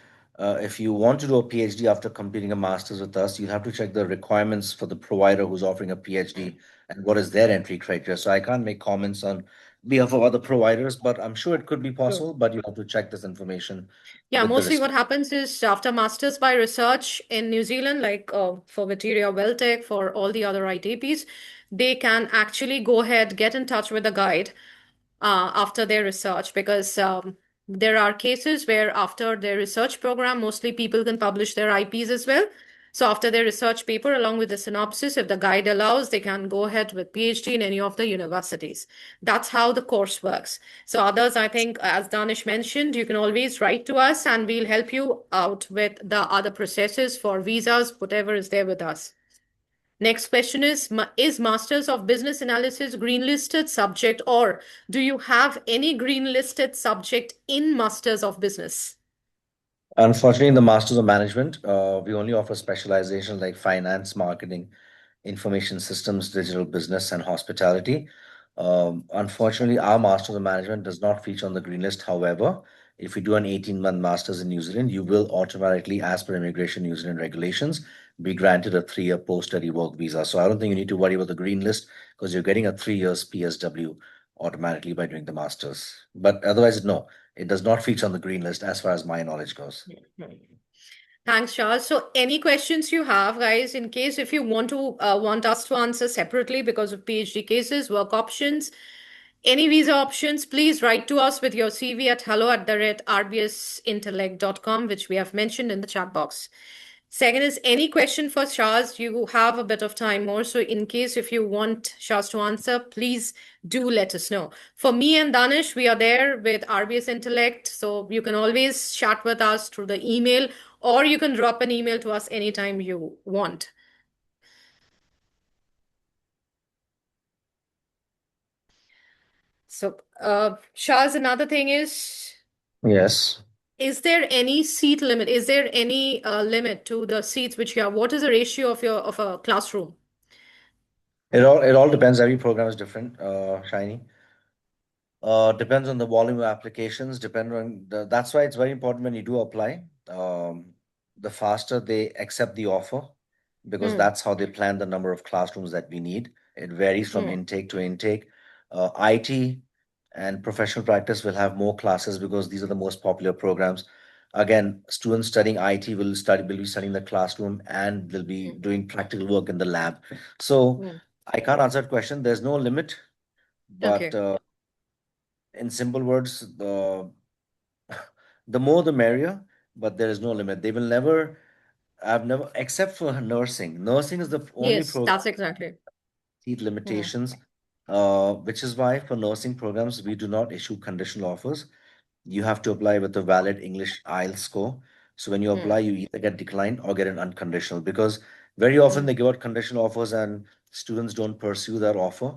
If you want to do a PhD after completing a master's with us, you'll have to check the requirements for the provider who's offering a PhD and what is their entry criteria. So I can't make comments on behalf of other providers, but I'm sure it could be Sure. possible, but you have to check this information Yeah, with the mostly what respect. happens is after masters by research in New Zealand, like for Whitireia WelTec, for all the other ITPs, they can actually go ahead, get in touch with the guide after their research, because there are cases where after their research program, mostly people can publish their IPs as well. So after their research paper, along with the synopsis, if the guide allows, they can go ahead with PhD in any of the universities. That's how the course works. So others, I think, as Danish mentioned, you can always write to us and we'll help you out with the other processes for visas, whatever is there with us. Next question is Masters of Business Analysis green-listed subject, or do you have any green-listed subject in Masters of Business? Unfortunately, in the Masters of Management, we only offer specializations like finance, marketing, information systems, digital business, and hospitality. Unfortunately, our Masters of Management does not feature on the green list. However, if you do an 18-month Masters in New Zealand, you will automatically, as per Immigration New Zealand regulations, be granted a 3-year post-study work visa. So I don't think you need to worry about the green list because you're getting a 3 years PSW automatically by doing the Masters. But otherwise, no, it does not feature on the green list as far as my knowledge goes. Thanks, Charles. So any questions you have, guys, in case if you want us to answer separately because of PhD cases, work options, any visa options, please write to us with your CV at hello@rbsintellect.com, which we have mentioned in the chat box. Second is any question for Shaz, you have a bit of time more. So in case if you want Shaz to answer, please do let us know. For me and Danish, we are there with RBS Intellect. So you can always chat with us through the email, or you can drop an email to us anytime you want. So Shaz, another thing Yes. is there any seat limit? Is there any limit to the seats which you have? What is the ratio of your of a classroom? It all depends. Every program is different, Shiny. Depends on the volume of applications, that's why it's very important when you do apply. The faster they accept the offer, because Hmm. that's how they plan the number of classrooms that we need. It varies from Hmm. intake to intake. IT and professional practice will have more classes because these are the most popular programs. Again, students studying IT will be studying the classroom and they'll be Hmm. doing practical work in the lab. So Hmm. I can't answer that question. There's no limit, but Okay. in simple words, the more the merrier, but there is no limit. I've never, except for nursing. Nursing is the only Yes, program that's exactly. seat Hmm. limitations, which is why for nursing programs, we do not issue conditional offers. You have to apply with a valid English IELTS score. So when you Hmm. apply, you either get declined or get an unconditional, because very often Hmm. they give out conditional offers and students don't pursue that offer.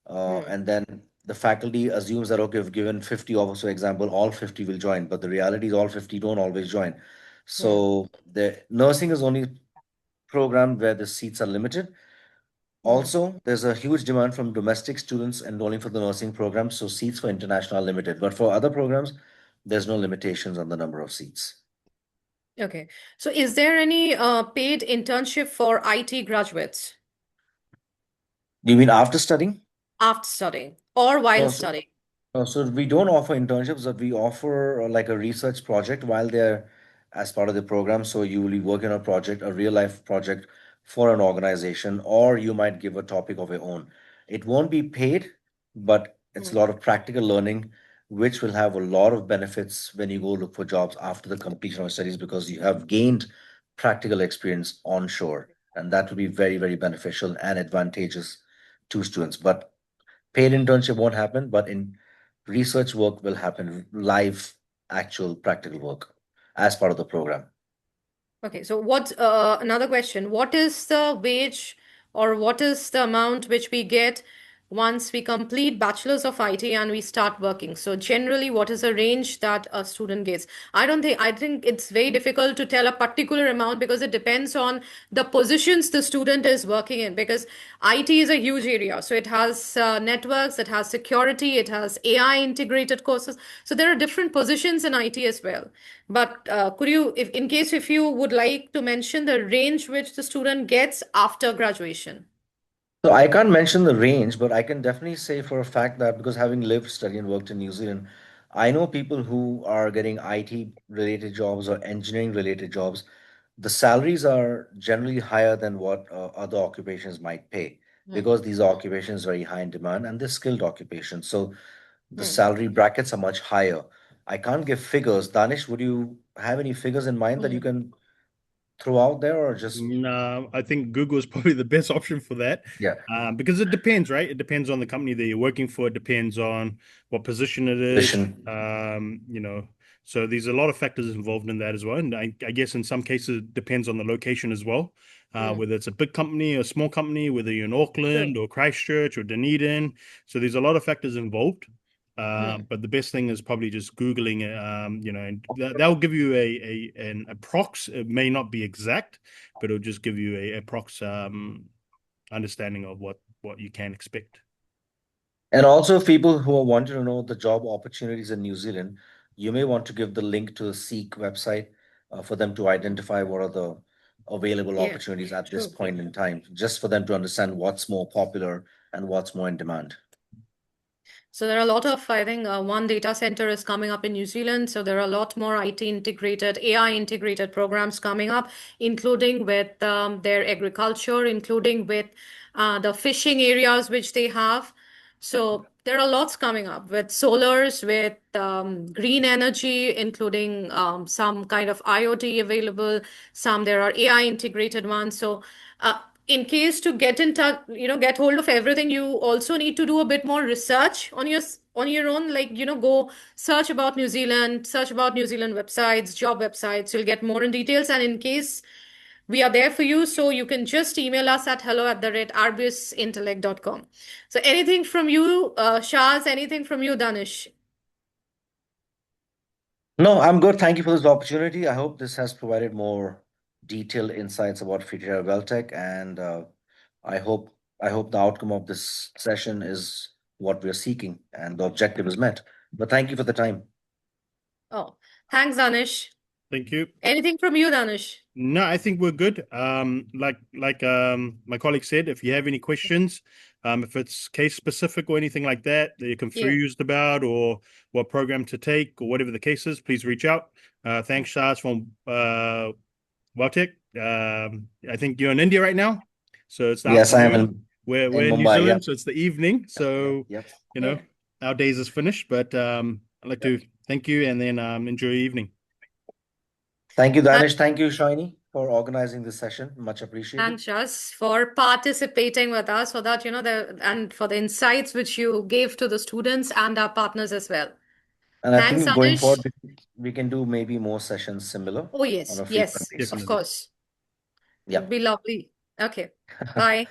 Hmm. And then the faculty assumes that, okay, we've given 50 offers, for example, all 50 will join, but the reality is all 50 don't always join. Hmm. So the nursing is only program where the seats are limited. Hmm. Also, there's a huge demand from domestic students enrolling for the nursing program, so seats for international are limited. But for other programs, there's no limitations on the number of seats. Okay. So is there any paid internship for IT graduates Do you mean after studying? after studying or while No, so studying? So we don't offer internships, but we offer like a research project while they're as part of the program. So you will be working on a project, a real life project for an organization, or you might give a topic of your own. It won't be paid, but it's a Hmm. lot of practical learning, which will have a lot of benefits when you go look for jobs after the completion of studies, because you have gained practical experience onshore. And that will be very, very beneficial and advantageous to students. But paid internship won't happen, but in research work will happen, live, actual practical work as part of the program. Okay, so what's another question? What is the wage or what is the amount which we get once we complete bachelor's of IT and we start working? So generally, what is the range that a student gets? I think it's very difficult to tell a particular amount because it depends on the positions the student is working in, because IT is a huge area. So it has networks, it has security, it has AI integrated courses. So there are different positions in IT as well. But could you, if in case if you would like to mention the range which the student gets after graduation? So I can't mention the range, but I can definitely say for a fact that because having lived, studied, and worked in New Zealand, I know people who are getting IT related jobs or engineering related jobs. The salaries are generally higher than what other occupations might pay Hmm. because these occupations are very high in demand and they're skilled occupations. So the Hmm. salary brackets are much higher. I can't give figures. Danish, would you have any figures in mind that you Hmm. can throw out there or just, No, I think Google is probably the best option for that, yeah, because it depends, right? It depends on the company that you're working for. It depends on what position it is. position? You know, so there's a lot of factors involved in that as well. And I guess in some cases it depends on the location as well, Hmm. whether it's a big company or a small company, whether you're in True. Auckland or Christchurch or Dunedin. So there's a lot of factors involved. Hmm. But the best thing is probably just Googling it, and that'll give you an approx. It may not be exact, but it'll just give you a approx understanding of what you can expect. And also, people who are wanting to know the job opportunities in New Zealand, you may want to give the link to the Seek website for them to identify what are the available Yeah. opportunities at this True. point in time, just for them to understand what's more popular and what's more in demand. So there are a lot of, I think, one data center is coming up in New Zealand. So there are a lot more IT integrated, AI integrated programs coming up, including with their agriculture, including with the fishing areas which they have. So there are lots coming up with solars, with green energy, including some kind of IoT available. Some there are AI integrated ones. So in case to get in touch, get hold of everything, you also need to do a bit more research on your own. Like, go search about New Zealand, search about New Zealand websites, job websites. You'll get more in details. And in case we are there for you, so you can just email us at hello@rbsintellect.com. So anything from you, Shaz, anything from you, Danish? No, I'm good. Thank you for this opportunity. I hope this has provided more detailed insights about Whitireia WelTec, and I hope I hope the outcome of this session is what we're seeking and the objective is met. But thank you for the time. Oh, thanks, Danish. Thank you. Anything from you, Danish? No, I think we're good. Like my colleague said, if you have any questions, if it's case specific or anything like that that you're Yeah. confused about, or what program to take, or whatever the case is, please reach out. Thanks, Shaz from WelTec. I think you're in India right now, so it's the Yes, I am afternoon. We're in we're in New Mumbai. Zealand, Yep. so it's the evening. So Yep. you know Yeah. our days is finished, but I'd like to thank you and then enjoy your evening. Thank you, Danish. Thank you, Shiny, for organizing this session. Much appreciated. Thanks, Shaz, for participating with us for that, and for the insights which you gave to the students and our partners as well. And I Thanks, think going Anish. forward, we can do maybe more sessions similar Oh, on yes, a frequent yes, of basis. Definitely. course. It'd Yep. be lovely. Okay. Bye.